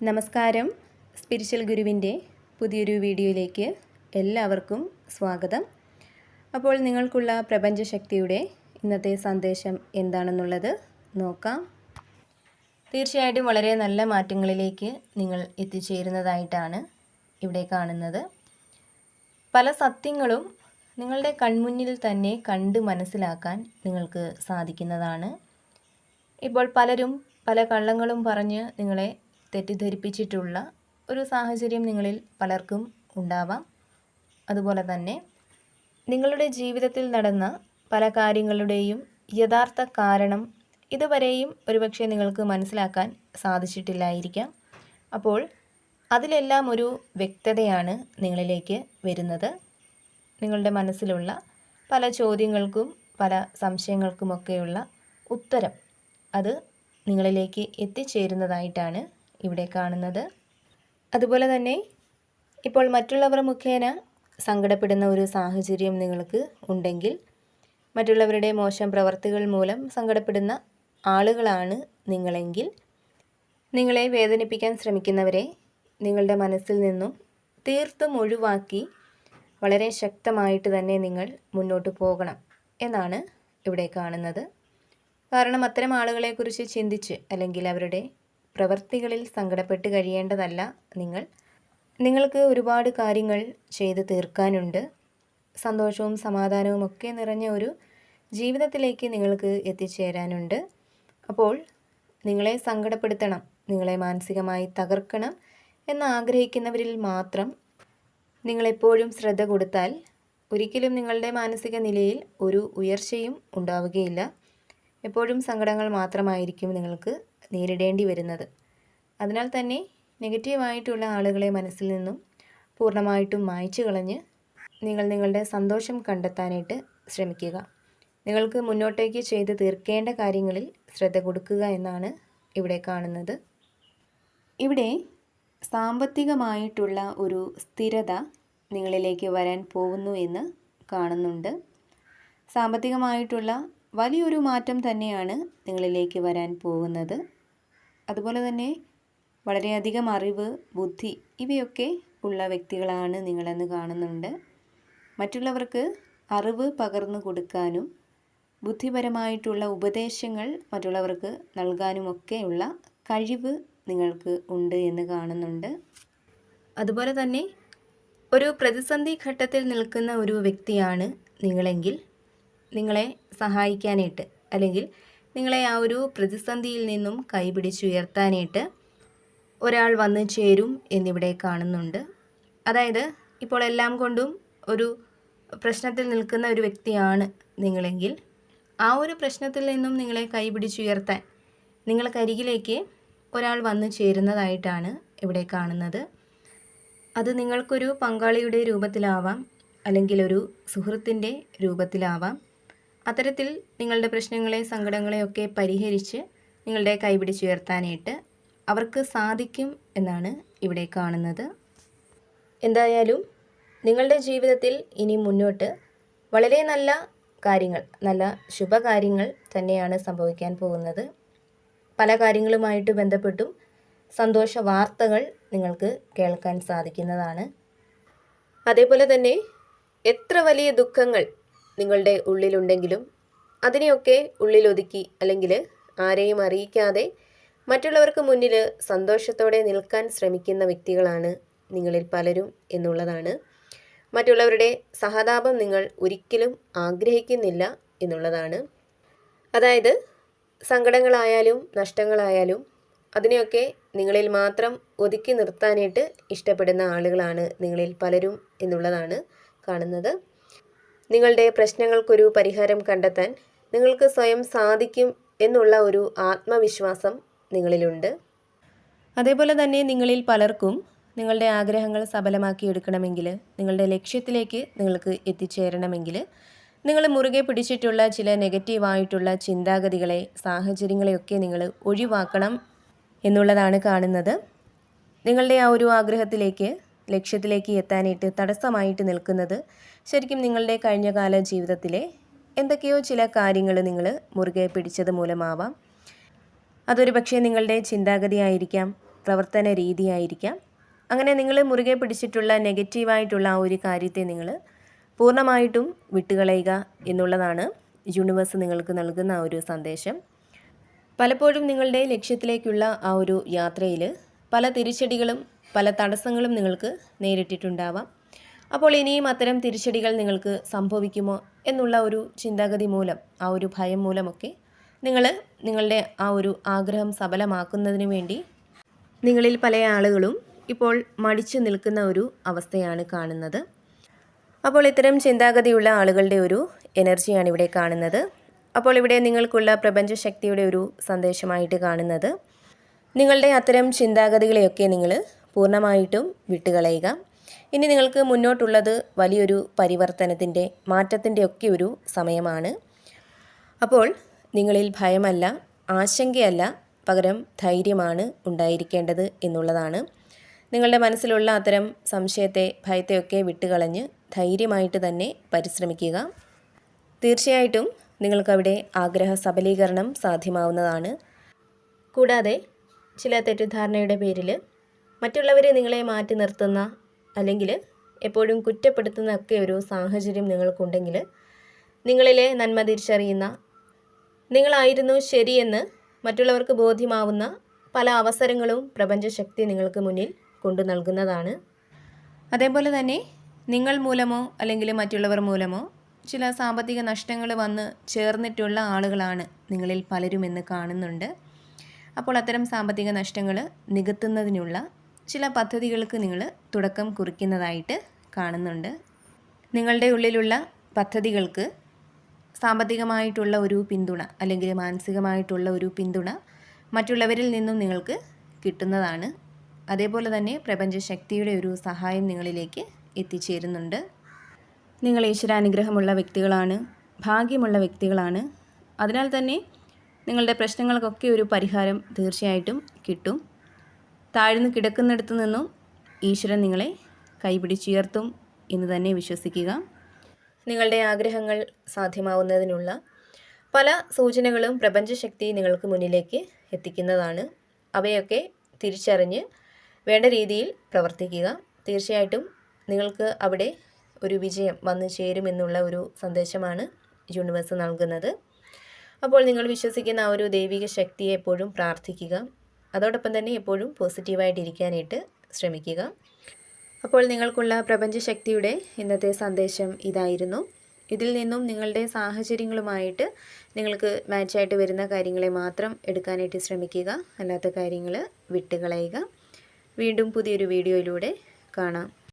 നമസ്കാരം. സ്പിരിച്വൽ ഗുരുവിൻ്റെ പുതിയൊരു വീഡിയോയിലേക്ക് എല്ലാവർക്കും സ്വാഗതം. അപ്പോൾ നിങ്ങൾക്കുള്ള പ്രപഞ്ചശക്തിയുടെ ഇന്നത്തെ സന്ദേശം എന്താണെന്നുള്ളത് നോക്കാം. തീർച്ചയായിട്ടും വളരെ നല്ല മാറ്റങ്ങളിലേക്ക് നിങ്ങൾ എത്തിച്ചേരുന്നതായിട്ടാണ് ഇവിടെ കാണുന്നത്. പല സത്യങ്ങളും നിങ്ങളുടെ കൺമുന്നിൽ തന്നെ കണ്ട് മനസ്സിലാക്കാൻ നിങ്ങൾക്ക് സാധിക്കുന്നതാണ്. ഇപ്പോൾ പലരും പല കള്ളങ്ങളും പറഞ്ഞ് നിങ്ങളെ തെറ്റിദ്ധരിപ്പിച്ചിട്ടുള്ള ഒരു സാഹചര്യം നിങ്ങളിൽ പലർക്കും ഉണ്ടാവാം. അതുപോലെ തന്നെ നിങ്ങളുടെ ജീവിതത്തിൽ നടന്ന പല കാര്യങ്ങളുടെയും യഥാർത്ഥ കാരണം ഇതുവരെയും ഒരുപക്ഷെ നിങ്ങൾക്ക് മനസ്സിലാക്കാൻ സാധിച്ചിട്ടില്ലായിരിക്കാം. അപ്പോൾ അതിലെല്ലാം ഒരു വ്യക്തതയാണ് നിങ്ങളിലേക്ക് വരുന്നത്. നിങ്ങളുടെ മനസ്സിലുള്ള പല ചോദ്യങ്ങൾക്കും പല സംശയങ്ങൾക്കുമൊക്കെയുള്ള ഉത്തരം അത് നിങ്ങളിലേക്ക് എത്തിച്ചേരുന്നതായിട്ടാണ് ഇവിടെ കാണുന്നത്. അതുപോലെ തന്നെ ഇപ്പോൾ മറ്റുള്ളവർ മുഖേന സങ്കടപ്പെടുന്ന ഒരു സാഹചര്യം നിങ്ങൾക്ക് ഉണ്ടെങ്കിൽ, മറ്റുള്ളവരുടെ മോശം പ്രവർത്തികൾ മൂലം സങ്കടപ്പെടുന്ന ആളുകളാണ് നിങ്ങളെങ്കിൽ, നിങ്ങളെ വേദനിപ്പിക്കാൻ ശ്രമിക്കുന്നവരെ നിങ്ങളുടെ മനസ്സിൽ നിന്നും തീർത്തും ഒഴിവാക്കി വളരെ ശക്തമായിട്ട് തന്നെ നിങ്ങൾ മുന്നോട്ട് പോകണം എന്നാണ് ഇവിടെ കാണുന്നത്. കാരണം അത്തരം ആളുകളെക്കുറിച്ച് ചിന്തിച്ച് അല്ലെങ്കിൽ അവരുടെ പ്രവൃത്തികളിൽ സങ്കടപ്പെട്ട് കഴിയേണ്ടതല്ല നിങ്ങൾക്ക് ഒരുപാട് കാര്യങ്ങൾ ചെയ്ത് തീർക്കാനുണ്ട്. സന്തോഷവും സമാധാനവും ഒക്കെ നിറഞ്ഞ ഒരു ജീവിതത്തിലേക്ക് നിങ്ങൾക്ക് എത്തിച്ചേരാനുണ്ട്. അപ്പോൾ നിങ്ങളെ സങ്കടപ്പെടുത്തണം, നിങ്ങളെ മാനസികമായി തകർക്കണം എന്ന് ആഗ്രഹിക്കുന്നവരിൽ മാത്രം നിങ്ങളെപ്പോഴും ശ്രദ്ധ കൊടുത്താൽ ഒരിക്കലും നിങ്ങളുടെ മാനസിക നിലയിൽ ഒരു ഉയർച്ചയും ഉണ്ടാവുകയില്ല. എപ്പോഴും സങ്കടങ്ങൾ മാത്രമായിരിക്കും നിങ്ങൾക്ക് നേരിടേണ്ടി വരുന്നത്. അതിനാൽ തന്നെ നെഗറ്റീവായിട്ടുള്ള ആളുകളെ മനസ്സിൽ നിന്നും പൂർണ്ണമായിട്ടും മായ്ച്ചു കളഞ്ഞ് നിങ്ങൾ നിങ്ങളുടെ സന്തോഷം കണ്ടെത്താനായിട്ട് ശ്രമിക്കുക. നിങ്ങൾക്ക് മുന്നോട്ടേക്ക് ചെയ്ത് തീർക്കേണ്ട കാര്യങ്ങളിൽ ശ്രദ്ധ കൊടുക്കുക എന്നാണ് ഇവിടെ കാണുന്നത്. ഇവിടെ സാമ്പത്തികമായിട്ടുള്ള ഒരു സ്ഥിരത നിങ്ങളിലേക്ക് വരാൻ പോകുന്നു എന്ന് കാണുന്നുണ്ട്. സാമ്പത്തികമായിട്ടുള്ള വലിയൊരു മാറ്റം തന്നെയാണ് നിങ്ങളിലേക്ക് വരാൻ പോകുന്നത്. അതുപോലെ തന്നെ വളരെയധികം അറിവ്, ബുദ്ധി ഇവയൊക്കെ ഉള്ള വ്യക്തികളാണ് നിങ്ങളെന്ന് കാണുന്നുണ്ട്. മറ്റുള്ളവർക്ക് അറിവ് പകർന്നു കൊടുക്കാനും ബുദ്ധിപരമായിട്ടുള്ള ഉപദേശങ്ങൾ മറ്റുള്ളവർക്ക് നൽകാനുമൊക്കെയുള്ള കഴിവ് നിങ്ങൾക്ക് ഉണ്ട് എന്ന് കാണുന്നുണ്ട്. അതുപോലെ തന്നെ ഒരു പ്രതിസന്ധി ഘട്ടത്തിൽ നിൽക്കുന്ന ഒരു വ്യക്തിയാണ് നിങ്ങളെങ്കിൽ, നിങ്ങളെ സഹായിക്കാനായിട്ട് അല്ലെങ്കിൽ നിങ്ങളെ ആ ഒരു പ്രതിസന്ധിയിൽ നിന്നും കൈപിടിച്ചുയർത്താനായിട്ട് ഒരാൾ വന്നു ചേരും എന്നിവിടെ കാണുന്നുണ്ട്. അതായത് ഇപ്പോൾ എല്ലാം കൊണ്ടും ഒരു പ്രശ്നത്തിൽ നിൽക്കുന്ന ഒരു വ്യക്തിയാണ് നിങ്ങളെങ്കിൽ, ആ ഒരു പ്രശ്നത്തിൽ നിന്നും നിങ്ങളെ കൈപിടിച്ചുയർത്താൻ നിങ്ങൾക്കരികിലേക്ക് ഒരാൾ വന്നു ചേരുന്നതായിട്ടാണ് ഇവിടെ കാണുന്നത്. അത് നിങ്ങൾക്കൊരു പങ്കാളിയുടെ രൂപത്തിലാവാം, അല്ലെങ്കിൽ ഒരു സുഹൃത്തിൻ്റെ രൂപത്തിലാവാം. അത്തരത്തിൽ നിങ്ങളുടെ പ്രശ്നങ്ങളെ, സങ്കടങ്ങളെയൊക്കെ പരിഹരിച്ച് നിങ്ങളുടെ കൈപിടിച്ചുയർത്താനായിട്ട് അവർക്ക് സാധിക്കും എന്നാണ് ഇവിടെ കാണുന്നത്. എന്തായാലും നിങ്ങളുടെ ജീവിതത്തിൽ ഇനി മുന്നോട്ട് വളരെ നല്ല കാര്യങ്ങൾ, നല്ല ശുഭകാര്യങ്ങൾ തന്നെയാണ് സംഭവിക്കാൻ പോകുന്നത്. പല കാര്യങ്ങളുമായിട്ട് ബന്ധപ്പെട്ടും സന്തോഷ വാർത്തകൾ നിങ്ങൾക്ക് കേൾക്കാൻ സാധിക്കുന്നതാണ്. അതേപോലെ തന്നെ എത്ര വലിയ ദുഃഖങ്ങൾ നിങ്ങളുടെ ഉള്ളിലുണ്ടെങ്കിലും അതിനെയൊക്കെ ഉള്ളിലൊതുക്കി അല്ലെങ്കിൽ ആരെയും അറിയിക്കാതെ മറ്റുള്ളവർക്ക് മുന്നിൽ സന്തോഷത്തോടെ നിൽക്കാൻ ശ്രമിക്കുന്ന വ്യക്തികളാണ് നിങ്ങളിൽ പലരും എന്നുള്ളതാണ്. മറ്റുള്ളവരുടെ സഹതാപം നിങ്ങൾ ഒരിക്കലും ആഗ്രഹിക്കുന്നില്ല എന്നുള്ളതാണ്. അതായത് സങ്കടങ്ങളായാലും നഷ്ടങ്ങളായാലും അതിനെയൊക്കെ നിങ്ങളിൽ മാത്രം ഒതുക്കി നിർത്താനായിട്ട് ഇഷ്ടപ്പെടുന്ന ആളുകളാണ് നിങ്ങളിൽ പലരും എന്നുള്ളതാണ് കാണുന്നത്. നിങ്ങളുടെ പ്രശ്നങ്ങൾക്കൊരു പരിഹാരം കണ്ടെത്താൻ നിങ്ങൾക്ക് സ്വയം സാധിക്കും എന്നുള്ള ഒരു ആത്മവിശ്വാസം നിങ്ങളിലുണ്ട്. അതേപോലെ തന്നെ നിങ്ങളിൽ പലർക്കും നിങ്ങളുടെ ആഗ്രഹങ്ങൾ സഫലമാക്കിയെടുക്കണമെങ്കിൽ, നിങ്ങളുടെ ലക്ഷ്യത്തിലേക്ക് നിങ്ങൾക്ക് എത്തിച്ചേരണമെങ്കിൽ നിങ്ങൾ മുറുകെ പിടിച്ചിട്ടുള്ള ചില നെഗറ്റീവായിട്ടുള്ള ചിന്താഗതികളെ, സാഹചര്യങ്ങളെയൊക്കെ നിങ്ങൾ ഒഴിവാക്കണം എന്നുള്ളതാണ് കാണുന്നത്. നിങ്ങളുടെ ആ ഒരു ആഗ്രഹത്തിലേക്ക്, ലക്ഷ്യത്തിലേക്ക് എത്താനായിട്ട് തടസ്സമായിട്ട് നിൽക്കുന്നത് ശരിക്കും നിങ്ങളുടെ കഴിഞ്ഞകാല ജീവിതത്തിലെ എന്തൊക്കെയോ ചില കാര്യങ്ങൾ നിങ്ങൾ മുറുകെ പിടിച്ചത് മൂലമാവാം. അതൊരു പക്ഷേ നിങ്ങളുടെ ചിന്താഗതിയായിരിക്കാം, പ്രവർത്തന രീതിയായിരിക്കാം. അങ്ങനെ നിങ്ങൾ മുറുകെ പിടിച്ചിട്ടുള്ള നെഗറ്റീവായിട്ടുള്ള ആ ഒരു കാര്യത്തെ നിങ്ങൾ പൂർണ്ണമായിട്ടും വിട്ടുകളയുക എന്നുള്ളതാണ് യൂണിവേഴ്സ് നിങ്ങൾക്ക് നൽകുന്ന ആ ഒരു സന്ദേശം. പലപ്പോഴും നിങ്ങളുടെ ലക്ഷ്യത്തിലേക്കുള്ള ആ ഒരു യാത്രയിൽ പല തിരിച്ചടികളും പല തടസ്സങ്ങളും നിങ്ങൾക്ക് നേരിട്ടിട്ടുണ്ടാവാം. അപ്പോൾ ഇനിയും അത്തരം തിരിച്ചടികൾ നിങ്ങൾക്ക് സംഭവിക്കുമോ എന്നുള്ള ഒരു ചിന്താഗതി മൂലം, ആ ഒരു ഭയം മൂലമൊക്കെ നിങ്ങൾ നിങ്ങളുടെ ആ ഒരു ആഗ്രഹം സഫലമാക്കുന്നതിന് വേണ്ടി നിങ്ങളിൽ പല ആളുകളും ഇപ്പോൾ മടിച്ചു നിൽക്കുന്ന ഒരു അവസ്ഥയാണ് കാണുന്നത്. അപ്പോൾ ഇത്തരം ചിന്താഗതിയുള്ള ആളുകളുടെ ഒരു എനർജിയാണ് ഇവിടെ കാണുന്നത്. അപ്പോൾ ഇവിടെ നിങ്ങൾക്കുള്ള പ്രപഞ്ചശക്തിയുടെ ഒരു സന്ദേശമായിട്ട് കാണുന്നത്, നിങ്ങളുടെ അത്തരം ചിന്താഗതികളെയൊക്കെ നിങ്ങൾ പൂർണ്ണമായിട്ടും വിട്ടുകളയുക. ഇനി നിങ്ങൾക്ക് മുന്നോട്ടുള്ളത് വലിയൊരു പരിവർത്തനത്തിൻ്റെ, മാറ്റത്തിൻ്റെ ഒക്കെ ഒരു സമയമാണ്. അപ്പോൾ നിങ്ങളിൽ ഭയമല്ല, ആശങ്കയല്ല, പകരം ധൈര്യമാണ് ഉണ്ടായിരിക്കേണ്ടത് എന്നുള്ളതാണ്. നിങ്ങളുടെ മനസ്സിലുള്ള അത്തരം സംശയത്തെ, ഭയത്തെയൊക്കെ വിട്ടുകളഞ്ഞ് ധൈര്യമായിട്ട് തന്നെ പരിശ്രമിക്കുക. തീർച്ചയായിട്ടും നിങ്ങൾക്കവിടെ ആഗ്രഹ സബലീകരണം സാധ്യമാവുന്നതാണ്. കൂടാതെ ചില തെറ്റിദ്ധാരണയുടെ പേരിൽ മറ്റുള്ളവർ നിങ്ങളെ മാറ്റി നിർത്തുന്ന, അല്ലെങ്കിൽ എപ്പോഴും കുറ്റപ്പെടുത്തുന്ന ഒക്കെ ഒരു സാഹചര്യം നിങ്ങൾക്കുണ്ടെങ്കിൽ, നിങ്ങളിലെ നന്മ തിരിച്ചറിയുന്ന, നിങ്ങളായിരുന്നു ശരിയെന്ന് മറ്റുള്ളവർക്ക് ബോധ്യമാവുന്ന പല അവസരങ്ങളും പ്രപഞ്ചശക്തി നിങ്ങൾക്ക് മുന്നിൽ കൊണ്ടു നൽകുന്നതാണ്. അതേപോലെ തന്നെ നിങ്ങൾ മൂലമോ അല്ലെങ്കിൽ മറ്റുള്ളവർ മൂലമോ ചില സാമ്പത്തിക നഷ്ടങ്ങൾ വന്ന് ചേർന്നിട്ടുള്ള ആളുകളാണ് നിങ്ങളിൽ പലരുമെന്ന് കാണുന്നുണ്ട്. അപ്പോൾ അത്തരം സാമ്പത്തിക നഷ്ടങ്ങൾ നികത്തുന്നതിനുള്ള ചില പദ്ധതികൾക്ക് നിങ്ങൾ തുടക്കം കുറിക്കുന്നതായിട്ട് കാണുന്നുണ്ട്. നിങ്ങളുടെ ഉള്ളിലുള്ള പദ്ധതികൾക്ക് സാമ്പത്തികമായിട്ടുള്ള ഒരു പിന്തുണ അല്ലെങ്കിൽ മാനസികമായിട്ടുള്ള ഒരു പിന്തുണ മറ്റുള്ളവരിൽ നിന്നും നിങ്ങൾക്ക് കിട്ടുന്നതാണ്. അതേപോലെ തന്നെ പ്രപഞ്ചശക്തിയുടെ ഒരു സഹായം നിങ്ങളിലേക്ക് എത്തിച്ചേരുന്നുണ്ട്. നിങ്ങൾ ഈശ്വരാനുഗ്രഹമുള്ള വ്യക്തികളാണ്, ഭാഗ്യമുള്ള വ്യക്തികളാണ്. അതിനാൽ തന്നെ നിങ്ങളുടെ പ്രശ്നങ്ങൾക്കൊക്കെ ഒരു പരിഹാരം തീർച്ചയായിട്ടും കിട്ടും. താഴ്ന്നു കിടക്കുന്നിടത്തു നിന്നും ഈശ്വരൻ നിങ്ങളെ കൈപിടിച്ചുയർത്തും എന്ന് തന്നെ വിശ്വസിക്കുക. നിങ്ങളുടെ ആഗ്രഹങ്ങൾ സാധ്യമാവുന്നതിനുള്ള പല സൂചനകളും പ്രപഞ്ചശക്തി നിങ്ങൾക്ക് മുന്നിലേക്ക് എത്തിക്കുന്നതാണ്. അവയൊക്കെ തിരിച്ചറിഞ്ഞ് വേണ്ട രീതിയിൽ പ്രവർത്തിക്കുക. തീർച്ചയായിട്ടും നിങ്ങൾക്ക് അവിടെ ഒരു വിജയം വന്നു ചേരുമെന്നുള്ള ഒരു സന്ദേശമാണ് യൂണിവേഴ്സ് നൽകുന്നത്. അപ്പോൾ നിങ്ങൾ വിശ്വസിക്കുന്ന ആ ഒരു ദൈവിക ശക്തിയെ എപ്പോഴും പ്രാർത്ഥിക്കുക. അതോടൊപ്പം തന്നെ എപ്പോഴും പോസിറ്റീവായിട്ടിരിക്കാനായിട്ട് ശ്രമിക്കുക. അപ്പോൾ നിങ്ങൾക്കുള്ള പ്രപഞ്ചശക്തിയുടെ ഇന്നത്തെ സന്ദേശം ഇതായിരുന്നു. ഇതിൽ നിന്നും നിങ്ങളുടെ സാഹചര്യങ്ങളുമായിട്ട് നിങ്ങൾക്ക് മാച്ചായിട്ട് വരുന്ന കാര്യങ്ങളെ മാത്രം എടുക്കാനായിട്ട് ശ്രമിക്കുക. അല്ലാത്ത കാര്യങ്ങൾ വിട്ടുകളയുക. വീണ്ടും പുതിയൊരു വീഡിയോയിലൂടെ കാണാം.